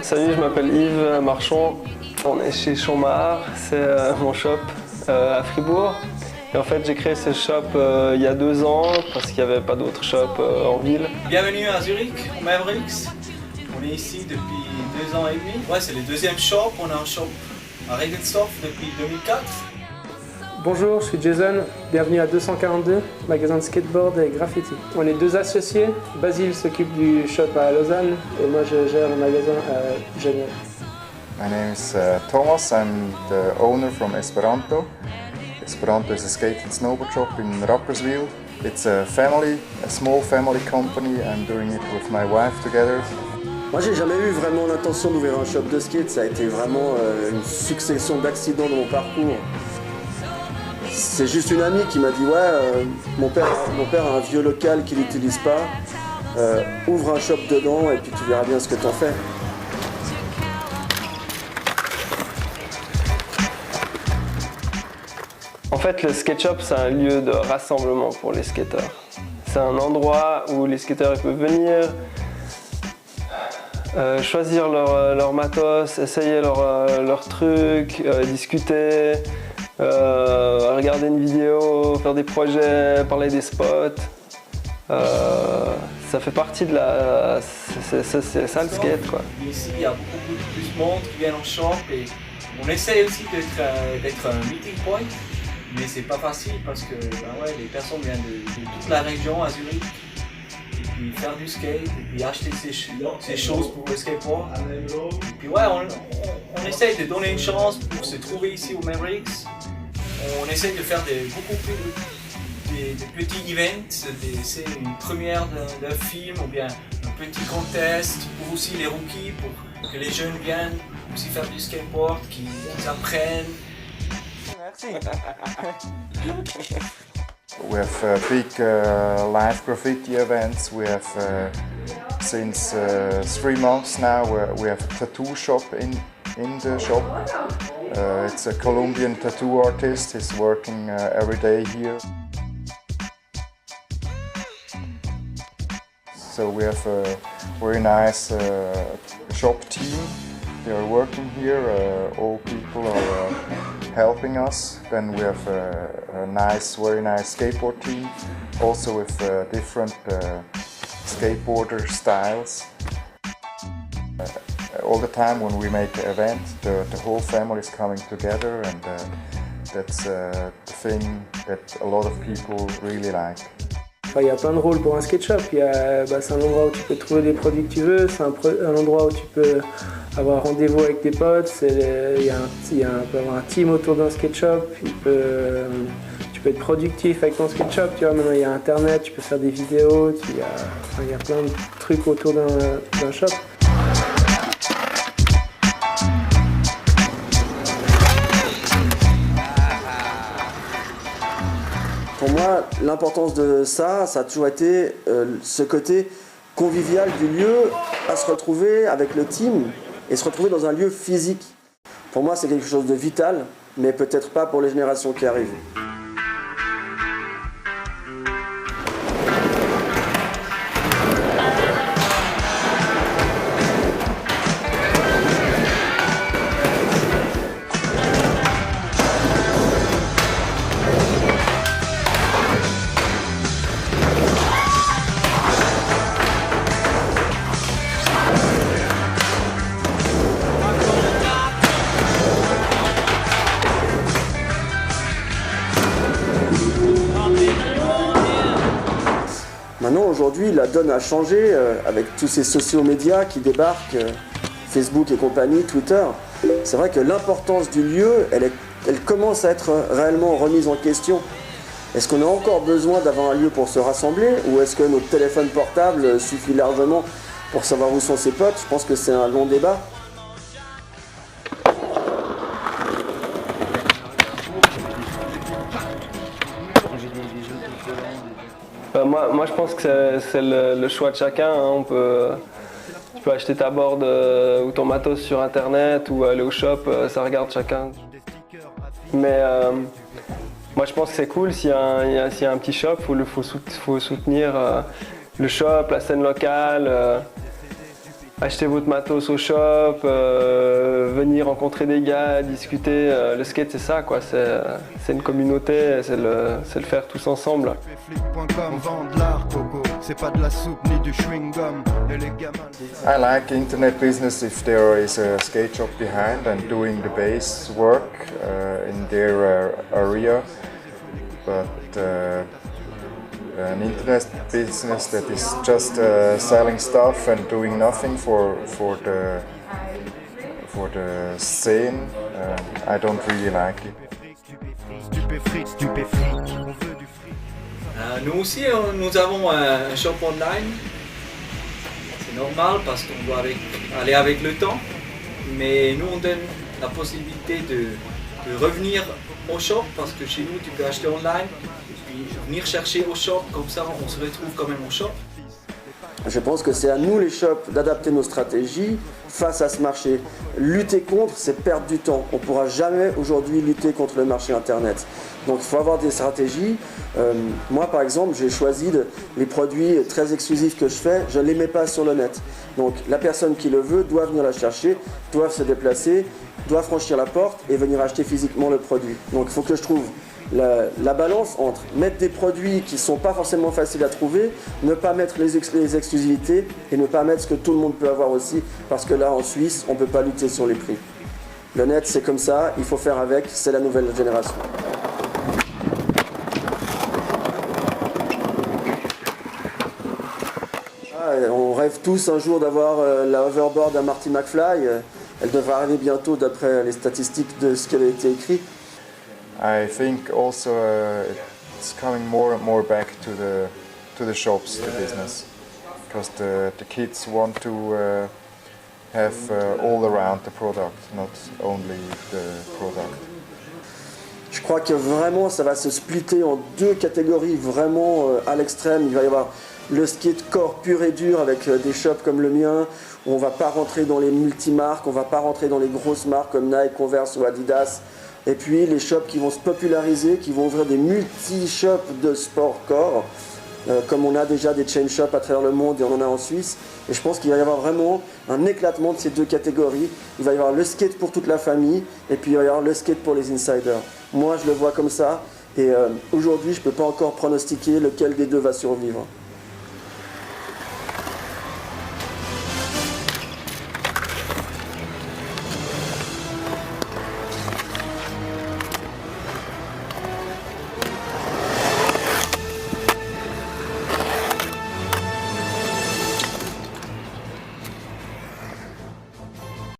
Salut, je m'appelle Yves Marchand. On est chez Chambard, c'est mon shop à Fribourg. Et en fait, j'ai créé ce shop il y a 2 ans parce qu'il n'y avait pas d'autres shops en ville. Bienvenue à Zurich, au Mavericks. On est ici depuis 2 ans et demi. Ouais, c'est le deuxième shop. On a un shop à Regensdorf depuis 2004. Bonjour, je suis Jason, bienvenue à 242, magasin de skateboard et graffiti. On est 2 associés, Basile s'occupe du shop à Lausanne et moi je gère le magasin à Genève. My name is Thomas, I'm the owner from Esperanto. Esperanto is a skate and snowboard shop in Rapperswil. It's a small family company. I'm doing it with my wife together. Moi j'ai jamais eu vraiment l'intention d'ouvrir un shop de skate, ça a été vraiment une succession d'accidents dans mon parcours. C'est juste une amie qui m'a dit ouais, mon père a un vieux local qu'il n'utilise pas, ouvre un shop dedans et puis tu verras bien ce que t'en fais. En fait, le skate shop, c'est un lieu de rassemblement pour les skateurs. C'est un endroit où les skateurs peuvent venir, choisir leur matos, essayer leur trucs, discuter, regarder une vidéo, faire des projets, parler des spots. Ça fait partie de la... C'est ça le skate, quoi. Ici, il y a beaucoup plus de monde qui vient en shop et on essaie aussi d'être un meeting point. Mais c'est pas facile parce que les personnes viennent de toute la région à Zurich et puis faire du skate et puis acheter ces choses pour le skateboard. Et puis on essaye de donner une chance pour se trouver ici au Mavericks. On essaye de faire beaucoup plus de petits events, c'est une première d'un film ou bien un petit contest pour aussi les rookies, pour que les jeunes viennent aussi faire du skateboard, qu'ils apprennent. We have big live graffiti events. We have since 3 months now we have a tattoo shop in the shop. It's a Colombian tattoo artist. He's working every day here. So we have a very nice shop team. They are working here. All people are helping us. Then we have a very nice skateboard team, also with different skateboarder styles. All the time when we make an event, the whole family is coming together, and that's the thing that a lot of people really like. Il y a plein de rôles pour un skate shop. C'est un endroit où tu peux trouver les produits que tu veux, c'est un endroit où tu peux avoir rendez-vous avec tes potes, il y a avoir un team autour d'un skate shop, tu peux être productif avec ton skate shop, tu vois. Maintenant il y a internet, tu peux faire des vidéos, il y a plein de trucs autour d'un shop. Pour moi, l'importance de ça a toujours été ce côté convivial du lieu, à se retrouver avec le team et se retrouver dans un lieu physique. Pour moi, c'est quelque chose de vital, mais peut-être pas pour les générations qui arrivent. Maintenant, aujourd'hui, la donne a changé avec tous ces sociaux médias qui débarquent, Facebook et compagnie, Twitter. C'est vrai que l'importance du lieu, elle commence à être réellement remise en question. Est-ce qu'on a encore besoin d'avoir un lieu pour se rassembler ou est-ce que notre téléphone portable suffit largement pour savoir où sont ses potes? Je pense que c'est un long débat. Moi je pense que c'est le choix de chacun, hein. Tu peux acheter ta board ou ton matos sur internet ou aller au shop, ça regarde chacun. Mais moi je pense que c'est cool s'il y a un petit shop, faut soutenir le shop, la scène locale. acheter votre matos au shop, venir rencontrer des gars, discuter. Le skate, c'est ça, quoi. C'est une communauté, c'est le faire tous ensemble. I like internet business if there is a skate shop behind and doing the base work in their area, but an internet business that is just selling stuff and doing nothing for the scene, I don't really like it. Nous aussi, nous avons un shop online. C'est normal parce qu'on doit aller avec le temps. Mais nous, on donne la possibilité de revenir au shop parce que chez nous, tu peux acheter online, puis venir chercher au shop, comme ça, on se retrouve quand même au shop. Je pense que c'est à nous les shops d'adapter nos stratégies face à ce marché. Lutter contre, c'est perdre du temps. On ne pourra jamais aujourd'hui lutter contre le marché internet. Donc il faut avoir des stratégies. Moi par exemple, j'ai choisi les produits très exclusifs que je fais, je ne les mets pas sur le net. Donc la personne qui le veut doit venir la chercher, doit se déplacer, doit franchir la porte et venir acheter physiquement le produit. Donc il faut que je trouve la balance entre mettre des produits qui ne sont pas forcément faciles à trouver, ne pas mettre les exclusivités et ne pas mettre ce que tout le monde peut avoir aussi, parce que là en Suisse, on ne peut pas lutter sur les prix. Le net, c'est comme ça, il faut faire avec, c'est la nouvelle génération. On rêve tous un jour d'avoir la hoverboard à Marty McFly. Elle devrait arriver bientôt d'après les statistiques de ce qui avait été écrit. I think also it's coming more and more back to the shops, the business, because the kids want to have all around the product, not only the product. Je crois que vraiment ça va se splitter en deux catégories vraiment à l'extrême. Il va y avoir le skatecore pur et dur avec des shops comme le mien, où on ne va pas rentrer dans les multimarques, on ne va pas rentrer dans les grosses marques comme Nike, Converse ou Adidas. Et puis les shops qui vont se populariser, qui vont ouvrir des multi-shops de sport-core, comme on a déjà des chain shops à travers le monde et on en a en Suisse. Et je pense qu'il va y avoir vraiment un éclatement de ces deux catégories. Il va y avoir le skate pour toute la famille et puis il va y avoir le skate pour les insiders. Moi je le vois comme ça et aujourd'hui je ne peux pas encore pronostiquer lequel des deux va survivre.